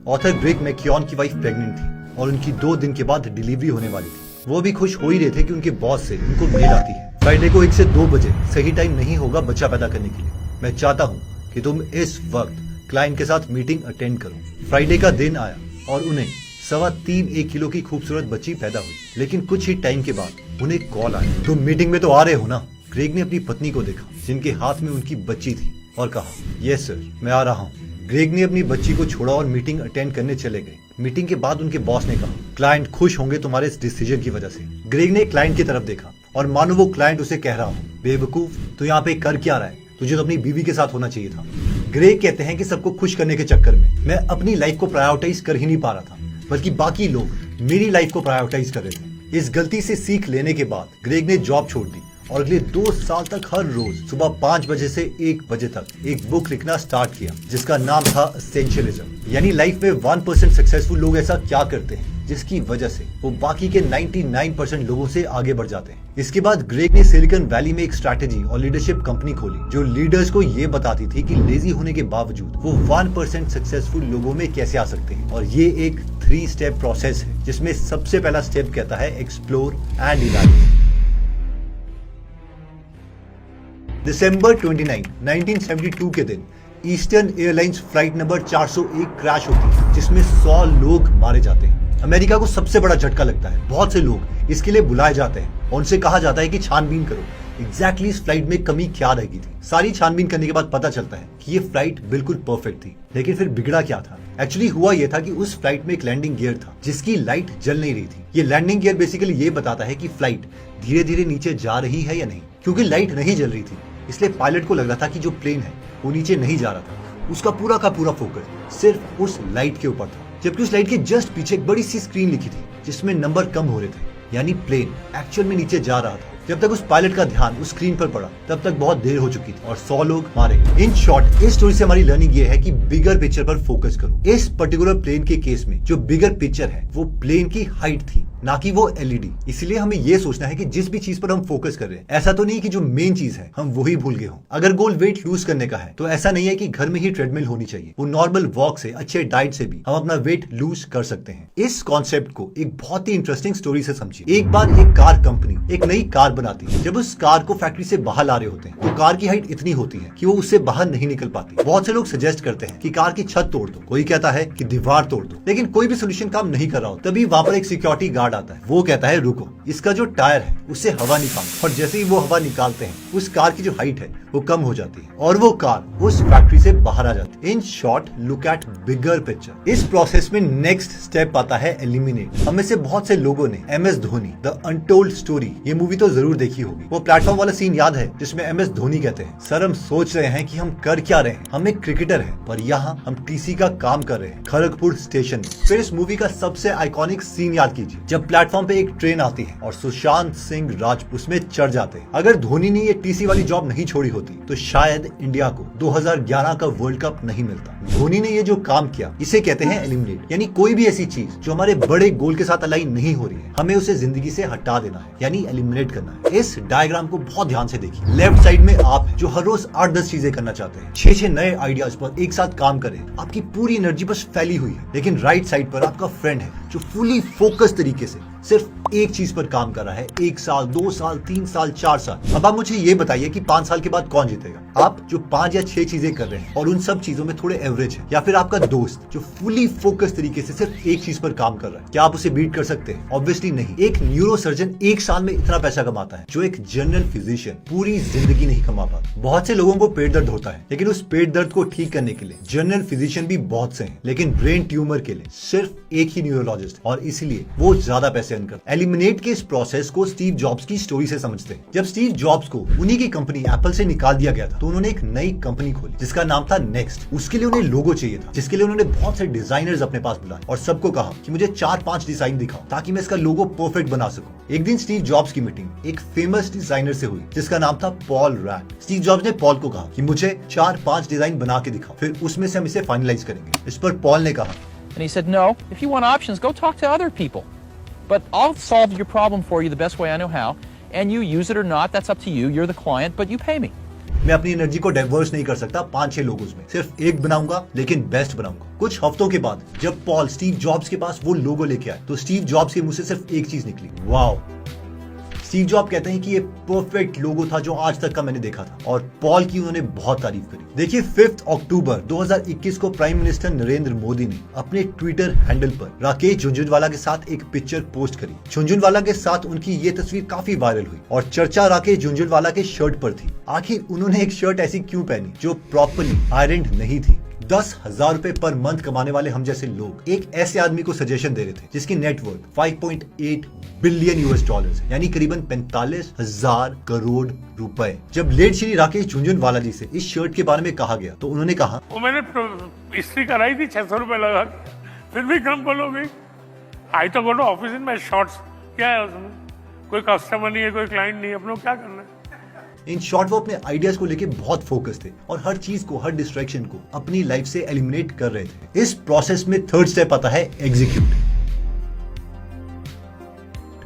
Author Greg McKeown की wife pregnant थी और उनकी 2 दिन के बाद डिलीवरी होने वाली थी। वो भी खुश हो ही रहे थे कि उनके बॉस से उनको मेल आती है। फ्राइडे को 1 से 2 बजे सही टाइम नहीं होगा बच्चा पैदा करने के लिए। मैं चाहता हूँ कि तुम इस वक्त क्लाइंट के साथ मीटिंग अटेंड करो। फ्राइडे का दिन आया और उन्हें 3.25 किलो की खूबसूरत बच्ची पैदा हुई। लेकिन कुछ ही टाइम के बाद उन्हें कॉल आया, तुम मीटिंग में तो आ रहे हो ना? ग्रेग ने अपनी पत्नी को देखा जिनके हाथ में उनकी बच्ची थी और कहा, यस सर, मैं आ रहा हूँ। ग्रेग ने अपनी बच्ची को छोड़ा और मीटिंग अटेंड करने चले गए। मीटिंग के बाद उनके बॉस ने कहा, क्लाइंट खुश होंगे तुम्हारे इस डिसीजन की वजह से। ग्रेग ने क्लाइंट की तरफ देखा और मानो वो क्लाइंट उसे कह रहा हो, बेवकूफ, तू यहाँ पे कर क्या रहा है? तुझे तो अपनी बीवी के साथ होना चाहिए था। ग्रेग कहते हैं कि सबको खुश करने के चक्कर में मैं अपनी लाइफ को प्रायोरिटाइज कर ही नहीं पा रहा था, बल्कि बाकी लोग मेरी लाइफ को प्रायोरिटाइज कर रहे थे। इस गलती से सीख लेने के बाद ग्रेग ने जॉब छोड़ दी और अगले 2 साल तक हर रोज सुबह 5 बजे से 1 बजे तक एक बुक लिखना स्टार्ट किया जिसका नाम था एसेंशियलिज्म। यानी लाइफ में 1% सक्सेसफुल लोग ऐसा क्या करते हैं जिसकी वजह से वो बाकी के 99% लोगों से आगे बढ़ जाते हैं। इसके बाद ग्रेग ने सिलिकॉन वैली में एक स्ट्रैटेजी और लीडरशिप कंपनी खोली जो लीडर्स को ये बताती थी कि लेजी होने के बावजूद वो 1% सक्सेसफुल लोगों में कैसे आ सकते हैं। और ये एक 3 स्टेप प्रोसेस है जिसमें सबसे पहला स्टेप कहता है एक्सप्लोर एंड इवैल्यूएट। दिसंबर 29, 1972 के दिन eastern airlines flight number 401 crash होती है जिसमें 100 लोग मारे जाते हैं। अमेरिका को सबसे बड़ा झटका लगता है। बहुत से लोग इसके लिए बुलाए जाते हैं और उनसे कहा जाता है कि छानबीन करो एग्जैक्टली इस फ्लाइट में कमी क्या रह गई थी। सारी छानबीन करने के बाद पता चलता है कि ये फ्लाइट बिल्कुल परफेक्ट थी। लेकिन फिर बिगड़ा क्या था? एक्चुअली हुआ यह था कि उस फ्लाइट में एक लैंडिंग गियर था जिसकी लाइट जल नहीं रही थी। ये लैंडिंग गियर बेसिकली ये बताता है कि फ्लाइट धीरे धीरे नीचे जा रही है या नहीं। क्योंकि लाइट नहीं जल रही थी इसलिए पायलट को लग रहा था कि जो प्लेन है वो नीचे नहीं जा रहा था। उसका पूरा का पूरा फोकस सिर्फ उस लाइट के ऊपर था, जबकि उस लाइट के जस्ट पीछे एक बड़ी सी स्क्रीन लिखी थी जिसमें नंबर कम हो रहे थे, यानी प्लेन एक्चुअल में नीचे जा रहा था। जब तक उस पायलट का ध्यान उस स्क्रीन पर पड़ा तब तक बहुत देर हो चुकी थी और 100 लोग मारे। इन शॉर्ट इस स्टोरी से हमारी लर्निंग ये है कि बिगर पिक्चर पर फोकस करो। इस पर्टिकुलर प्लेन के केस में जो बिगर पिक्चर है वो प्लेन की हाइट थी, ना कि वो एलईडी। इसलिए हमें ये सोचना है कि जिस भी चीज पर हम फोकस कर रहे हैं ऐसा तो नहीं कि जो मेन चीज है हम वही भूल गए हों। अगर गोल वेट लूज करने का है तो ऐसा नहीं है कि घर में ही ट्रेडमिल होनी चाहिए। वो नॉर्मल वॉक से, अच्छे डाइट से भी हम अपना वेट लूज कर सकते हैं। इस कॉन्सेप्ट को एक बहुत ही इंटरेस्टिंग स्टोरी से समझिए। एक बार एक कार कंपनी एक नई कार बनाती है। जब उस कार को फैक्ट्री से बाहर ला रहे होते हैं तो कार की हाइट इतनी होती है कि वो उससे बाहर नहीं निकल पाती। बहुत से लोग सजेस्ट करते हैं कि कार की छत तोड़ दो, कोई कहता है कि दीवार तोड़ दो, लेकिन कोई भी सोल्यूशन काम नहीं कर रहा हो। तभी वहां पर एक सिक्योरिटी गार्ड आता है। वो कहता है रुको, इसका जो टायर है उससे हवा निकालो। और जैसे ही वो हवा निकालते हैं उस कार की जो हाइट है वो कम हो जाती है और वो कार उस फैक्ट्री से बाहर आ जाती है। In short, look at bigger picture. इस प्रोसेस में नेक्स्ट स्टेप आता है एलिमिनेट। हमें से बहुत से लोगों ने MS Dhoni the untold story ये मूवी तो जरूर देखी होगी। वो प्लेटफॉर्म वाला सीन याद है जिसमें MS धोनी कहते हैं, सर हम सोच रहे हैं कि हम कर क्या रहे हैं, हम एक क्रिकेटर हैं पर यहाँ हम TC का काम कर रहे हैं खड़गपुर स्टेशन में। फिर इस मूवी का सबसे आइकॉनिक सीन याद कीजिए जब प्लेटफॉर्म पे एक ट्रेन आती है और सुशांत सिंह राजपूत उसमें चढ़ जाते हैं। अगर धोनी ने ये TC वाली जॉब नहीं छोड़ी होती तो शायद इंडिया को 2011 का वर्ल्ड कप नहीं मिलता। धोनी ने ये जो काम किया इसे कहते हैं एलिमिनेट। यानी कोई भी ऐसी चीज जो हमारे बड़े गोल के साथ अलाइन नहीं हो रही है हमें उसे जिंदगी से हटा देना है, यानी एलिमिनेट करना है। इस डायग्राम को बहुत ध्यान से देखिए। लेफ्ट साइड में आप जो हर रोज 8-10 चीजें करना चाहते हैं, 6 नए आइडियाज पर एक साथ काम करें, आपकी पूरी एनर्जी बस फैली हुई है। लेकिन राइट साइड पर आपका फ्रेंड है जो फुली फोकस तरीके से सिर्फ एक चीज पर काम कर रहा है। 1 साल, 2 साल, 3 साल, 4 साल। अब आप मुझे ये बताइए कि 5 साल के बाद कौन जीतेगा? आप जो 5 या 6 चीजें कर रहे हैं और उन सब चीजों में थोड़े एवरेज है, या फिर आपका दोस्त जो फुली फोकस तरीके से सिर्फ एक चीज पर काम कर रहा है? क्या आप उसे बीट कर सकते हैं? ऑब्वियसली नहीं। एक न्यूरो सर्जन 1 साल में इतना पैसा कमाता है जो एक जनरल फिजिशियन पूरी जिंदगी नहीं कमा पाता। बहुत से लोगों को पेट दर्द होता है लेकिन उस पेट दर्द को ठीक करने के लिए जनरल फिजिशियन भी बहुत से हैं, लेकिन ब्रेन ट्यूमर के लिए सिर्फ एक ही न्यूरोलॉजिस्ट, और इसलिए वो ज्यादा पैसे अर्न करते हैं। एलिमिनेट के इस प्रोसेस को स्टीव जॉब्स की स्टोरी से समझते हैं। जब स्टीव जॉब्स को उन्हीं की कंपनी एप्पल से निकाल दिया गया था तो उन्होंने एक नई कंपनी खोली जिसका नाम था नेक्स्ट। उसके लिए उन्हें लोगो चाहिए था जिसके लिए उन्होंने बहुत से डिजाइनर्स अपने पास बुलाए और सबको कहा कि मुझे 4-5 डिजाइन दिखाओ ताकि मैं इसका लोगो परफेक्ट बना सकूं। एक दिन स्टीव जॉब्स की मीटिंग एक फेमस डिजाइनर से हुई जिसका नाम था पॉल रैट। स्टीव जॉब्स ने पॉल को कहा कि मुझे 4-5 डिजाइन बना के दिखाओ, फिर उसमें से हम इसे फाइनलाइज करेंगे। इस पर पॉल ने कहा, And he said, no, if you want options, go talk to other people. But I'll solve your problem for you the best way I know how, and you use it or not, that's up to you. You're the client, but you pay me. मैं अपनी energy को diverse नहीं कर सकता 5-6 लोगों में, सिर्फ एक बनाऊंगा लेकिन बेस्ट बनाऊंगा। कुछ हफ्तों के बाद जब पॉल स्टीव जॉब्स के पास वो लोगो लेके आए तो स्टीव जॉब्स के मुंह से सिर्फ एक चीज निकली, वाओ। स्टीव जॉब कहते हैं कि ये परफेक्ट लोगो था जो आज तक का मैंने देखा था, और पॉल की उन्होंने बहुत तारीफ करी। देखिए 5 अक्टूबर 2021 को प्राइम मिनिस्टर नरेंद्र मोदी ने अपने ट्विटर हैंडल पर राकेश झुनझुनवाला के साथ एक पिक्चर पोस्ट करी। झुनझुनवाला के साथ उनकी ये तस्वीर काफी वायरल हुई और चर्चा राकेश झुनझुनवाला के शर्ट पर थी। आखिर उन्होंने एक शर्ट ऐसी क्यों पहनी जो प्रॉपर्ली आयरन नहीं थी। 10,000 रुपए पर मंथ कमाने वाले हम जैसे लोग एक ऐसे आदमी को सजेशन दे रहे थे जिसकी नेटवर्थ 5.8 बिलियन US डॉलर, यानी करीबन 45,000 करोड़ रुपए। जब लेट श्री राकेश झुनझुनवाला जी से इस शर्ट के बारे में कहा गया तो उन्होंने कहा, वो मैंने इस्त्री कराई थी 600 रुपए लगा, फिर भी कम बोल हो गई। I to go to office in my shorts, क्या है उसमें, कोई कस्टमर नहीं है, कोई क्लाइंट नहीं है, अपने को क्या करना है। इन शॉर्ट वो अपने आइडियाज को लेके बहुत फोकस थे और हर चीज को, हर डिस्ट्रैक्शन को अपनी लाइफ से एलिमिनेट कर रहे थे। इस प्रोसेस में थर्ड स्टेप आता है एग्जीक्यूट।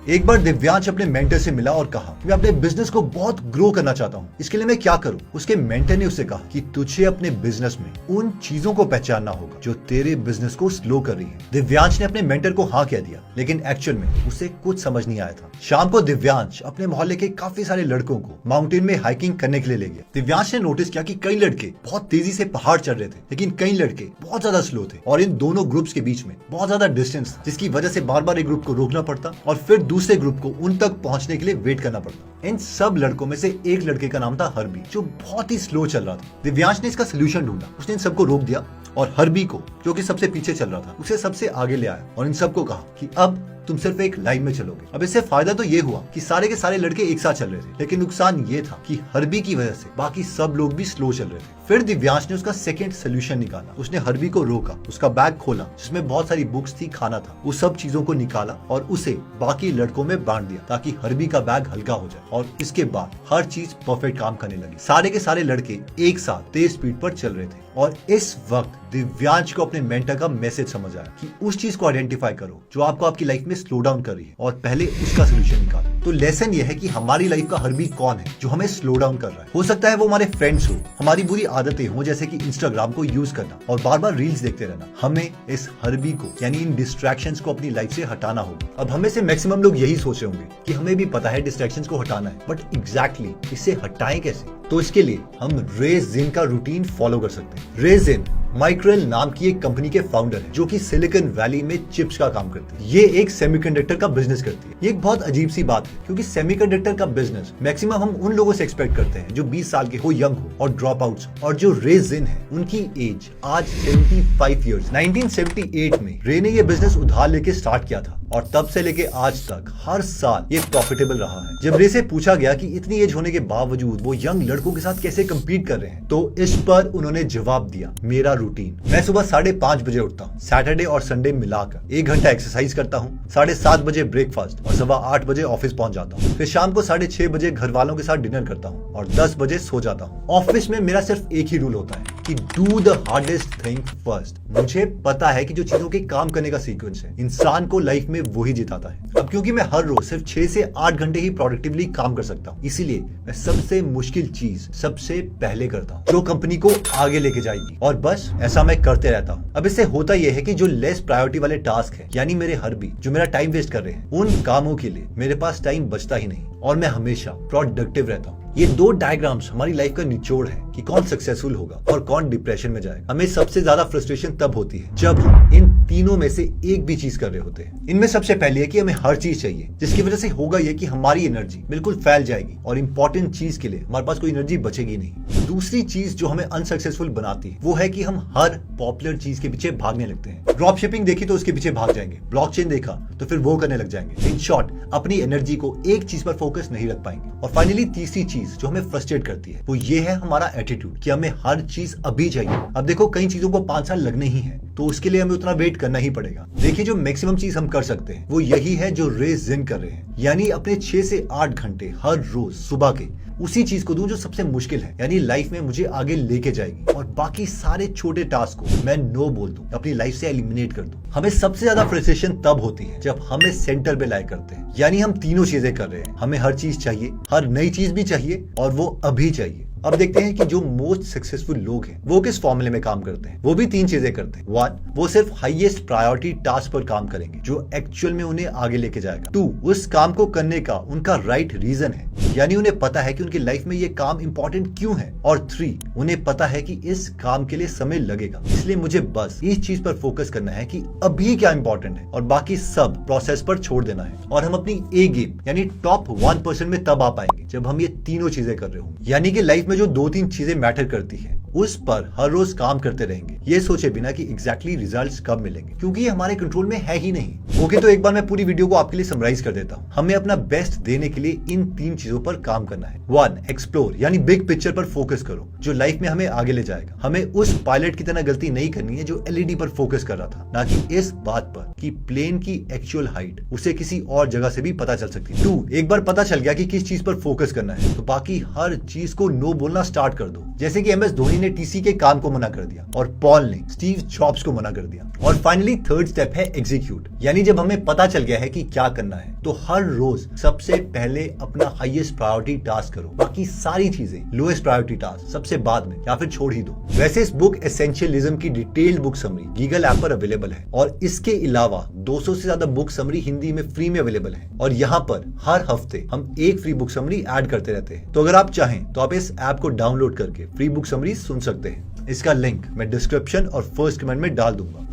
एक बार दिव्यांश अपने मेंटर से मिला और कहा कि मैं अपने बिजनेस को बहुत ग्रो करना चाहता हूँ, इसके लिए मैं क्या करूँ। उसके मेंटर ने उसे कहा कि तुझे अपने बिजनेस में उन चीजों को पहचानना होगा जो तेरे बिजनेस को स्लो कर रही है। दिव्यांश ने अपने मेंटर को हाँ कह दिया, लेकिन एक्चुअल में उसे कुछ समझ नहीं आया था। शाम को दिव्यांश अपने मोहल्ले के काफी सारे लड़कों को माउंटेन में हाइकिंग करने के लिए ले गया। दिव्यांश ने नोटिस किया कि कई लड़के बहुत तेजी से पहाड़ चढ़ रहे थे, लेकिन कई लड़के बहुत ज्यादा स्लो थे और इन दोनों ग्रुप्स के बीच में बहुत ज्यादा डिस्टेंस था, जिसकी वजह से बार बार एक ग्रुप को रोकना पड़ता और फिर दूसरे ग्रुप को उन तक पहुंचने के लिए वेट करना पड़ता। इन सब लड़कों में से एक लड़के का नाम था हरबी, जो बहुत ही स्लो चल रहा था। दिव्यांश ने इसका सोल्यूशन ढूंढा। उसने इन सबको रोक दिया और हरबी को, जो कि सबसे पीछे चल रहा था, उसे सबसे आगे ले आया और इन सबको कहा कि अब तुम सिर्फ एक लाइन में चलोगे। अब इससे फायदा तो ये हुआ कि सारे के सारे लड़के एक साथ चल रहे थे, लेकिन नुकसान ये था कि हरबी की वजह से बाकी सब लोग भी स्लो चल रहे थे। फिर दिव्यांश ने उसका सेकंड सोल्यूशन निकाला। उसने हरबी को रोका, उसका बैग खोला जिसमें बहुत सारी बुक्स थी, खाना था, उस सब चीजों को निकाला और उसे बाकी लड़कों में बांट दिया ताकि हरबी का बैग हल्का हो जाए। और इसके बाद हर चीज परफेक्ट काम करने लगी। सारे के सारे लड़के एक साथ तेज स्पीड पर चल रहे थे और इस वक्त दिव्यांश को अपने मेंटर का मैसेज समझ आया कि उस चीज को आइडेंटिफाई करो जो आपको आपकी लाइफ में स्लो डाउन कर रही है और पहले उसका सोल्यूशन निकालो। तो लेसन ये है कि हमारी लाइफ का हरबी कौन है जो हमें स्लो डाउन कर रहा है। हो सकता है वो हमारे फ्रेंड्स हो, हमारी बुरी आदतें हो जैसे कि इंस्टाग्राम को यूज करना और बार बार रील्स देखते रहना। हमें इस हरबी को यानी इन डिस्ट्रैक्शंस को अपनी लाइफ से हटाना होगा। अब हमें से मैक्सिमम लोग यही सोच रहे होंगे कि हमें भी पता है डिस्ट्रैक्शंस को हटाना है, बट एग्जैक्टली इसे हटाएं कैसे। तो इसके लिए हम रे जिन का रूटीन फॉलो कर सकते हैं। रे जिन माइक्रोवेल नाम की एक कंपनी के फाउंडर है जो कि सिलिकॉन वैली में चिप्स का काम करती है। ये एक सेमीकंडक्टर का बिजनेस करती है। ये एक बहुत अजीब सी बात है क्योंकि सेमीकंडक्टर का बिजनेस मैक्सिमम हम उन लोगों से एक्सपेक्ट करते हैं जो 20 साल के हो, यंग हो और ड्रॉप आउट्स। और जो रे जिन है उनकी एज आज 75 ईयर्स। 1978 में रे ने ये बिजनेस उधार लेके स्टार्ट किया था और तब से लेके आज तक हर साल ये प्रॉफिटेबल रहा है। जब रे से पूछा गया कि इतनी एज होने के बावजूद वो यंग लड़कों के साथ कैसे कम्पीट कर रहे हैं, तो इस पर उन्होंने जवाब दिया, मेरा रूटीन। मैं सुबह 5:30 बजे उठता हूँ, सैटरडे और संडे मिलाकर 1 घंटा एक्सरसाइज करता हूँ, 7:30 बजे ब्रेकफास्ट और 8:15 बजे ऑफिस पहुंच जाता हूँ। फिर शाम को 6:30 बजे घर वालों के साथ डिनर करता हूँ और 10 बजे सो जाता हूँ। ऑफिस में मेरा सिर्फ एक ही रूल होता है कि do the hardest thing first. मुझे पता है कि जो चीजों के काम करने का सीक्वेंस है इंसान को लाइफ में वही जिताता है। अब क्योंकि मैं हर रोज सिर्फ 6 से 8 घंटे ही प्रोडक्टिवली काम कर सकता हूँ, इसीलिए मैं सबसे मुश्किल चीज सबसे पहले करता हूँ जो कंपनी को आगे लेके जाएगी, और बस ऐसा मैं करते रहता हूँ। अब इससे होता यह है कि जो लेस प्रायोरिटी वाले टास्क है यानी मेरे हरबी जो मेरा टाइम वेस्ट कर रहे हैं, उन कामों के लिए मेरे पास टाइम बचता ही नहीं और मैं हमेशा प्रोडक्टिव रहता हूँ। ये 2 डायग्राम्स हमारी लाइफ का निचोड़ है कि कौन सक्सेसफुल होगा और कौन डिप्रेशन में जाएगा। हमें सबसे ज्यादा फ्रस्ट्रेशन तब होती है जब हम इन तीनों में से एक भी चीज कर रहे होते हैं। इनमें सबसे पहले है कि हमें हर चीज चाहिए, जिसकी वजह से होगा ये कि हमारी एनर्जी बिल्कुल फैल जाएगी और इंपॉर्टेंट चीज के लिए हमारे पास कोई एनर्जी बचेगी नहीं। दूसरी चीज जो हमें अनसक्सेसफुल बनाती है वो है कि हम हर पॉपुलर चीज के पीछे भागने लगते हैं। ड्रॉप शिपिंग देखी तो उसके पीछे भाग जाएंगे, ब्लॉकचेन देखा तो फिर वो करने लग जाएंगे। इन शॉर्ट अपनी एनर्जी को एक चीज पर फोकस नहीं रख पाएंगे। और फाइनली तीसरी चीज जो हमें फ्रस्ट्रेट करती है वो ये है हमारा एटीट्यूड कि हमें हर चीज अभी चाहिए। अब देखो कई चीजों को 5 साल लगने ही है, तो उसके लिए हमें उतना वेट करना ही पड़ेगा। देखिए जो मैक्सिमम चीज हम कर सकते हैं वो यही है जो रे जिन कर रहे हैं, यानी अपने 6 से 8 घंटे हर रोज सुबह के उसी चीज को दूं जो सबसे मुश्किल है, यानी लाइफ में मुझे आगे लेके जाएगी, और बाकी सारे छोटे टास्क को मैं नो बोल दूं, अपनी लाइफ से एलिमिनेट कर दूं। हमें सबसे ज्यादा फ्रस्ट्रेशन तब होती है जब हमें सेंटर पे लाए करते हैं, यानी हम तीनों चीजें कर रहे हैं। हमें हर चीज चाहिए, हर नई चीज भी चाहिए और वो अभी चाहिए। अब देखते हैं कि जो मोस्ट सक्सेसफुल लोग हैं वो किस फॉर्मूले में काम करते हैं। वो भी 3 चीजें करते हैं। 1, वो सिर्फ हाईएस्ट प्रायोरिटी टास्क पर काम करेंगे जो एक्चुअल में उन्हें आगे लेके जाएगा। 2, उस काम को करने का उनका राइट रीजन है, यानी उन्हें पता है कि उनकी लाइफ में ये काम इंपॉर्टेंट क्यों है। और 3, उन्हें पता है कि इस काम के लिए समय लगेगा, इसलिए मुझे बस इस चीज पर फोकस करना है कि अभी क्या इंपॉर्टेंट है और बाकी सब प्रोसेस पर छोड़ देना है। और हम अपनी ए गेम यानी टॉप 1% में तब आ पाएंगे जब हम ये तीनों चीजें कर रहे होंगे। यानी कि लाइफ में जो 2-3 चीजें मैटर करती है उस पर हर रोज काम करते रहेंगे, ये सोचे बिना कि एग्जैक्टली रिजल्ट्स कब मिलेंगे, क्योंकि ये हमारे कंट्रोल में है ही नहीं। ओके, तो एक बार मैं पूरी वीडियो को आपके लिए समराइज कर देता हूँ। हमें अपना बेस्ट देने के लिए इन 3 चीजों पर काम करना है। 1, एक्सप्लोर यानी बिग पिक्चर पर फोकस करो जो लाइफ में हमें आगे ले जाएगा। हमें उस पायलट की तरह गलती नहीं करनी है जो एलईडी पर फोकस कर रहा था, ना कि इस बात पर कि प्लेन की एक्चुअल हाइट उसे किसी और जगह से भी पता चल सकती है। 2, एक बार पता चल गया कि किस चीज पर फोकस करना है तो बाकी हर चीज को नो बोलना स्टार्ट कर दो। जैसे कि MS धोनी ने टीसी के काम को मना कर दिया और पॉल ने स्टीव जॉब्स को मना कर दिया। और फाइनली 3rd स्टेप है एग्जीक्यूट, यानी जब हमें पता चल गया है कि क्या करना है तो हर रोज सबसे पहले अपना हाईएस्ट प्रायोरिटी टास्क करो, बाकी सारी चीजें लोएस्ट प्रायोरिटी टास्क सबसे बाद में या फिर छोड़ ही दो। वैसे इस बुक एसेंशियलिज्म की detailed book summary Google app पर अवेलेबल है और इसके अलावा 200 से ज्यादा बुक समरी हिंदी में फ्री में अवेलेबल है। और यहाँ पर हर हफ्ते हम एक फ्री बुक समरी ऐड करते रहते हैं, तो अगर आप चाहें तो आप इस ऐप को डाउनलोड करके फ्री बुक समरी सुन सकते हैं। इसका लिंक मैं डिस्क्रिप्शन और फर्स्ट कमेंट में डाल दूंगा।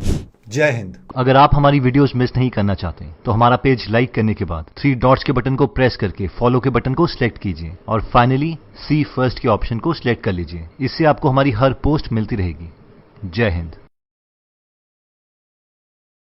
जय हिंद। अगर आप हमारी वीडियोस मिस नहीं करना चाहते तो हमारा पेज लाइक करने के बाद 3 डॉट्स के बटन को प्रेस करके फॉलो के बटन को सिलेक्ट कीजिए और फाइनली सी फर्स्ट के ऑप्शन को सिलेक्ट कर लीजिए। इससे आपको हमारी हर पोस्ट मिलती रहेगी। जय हिंद।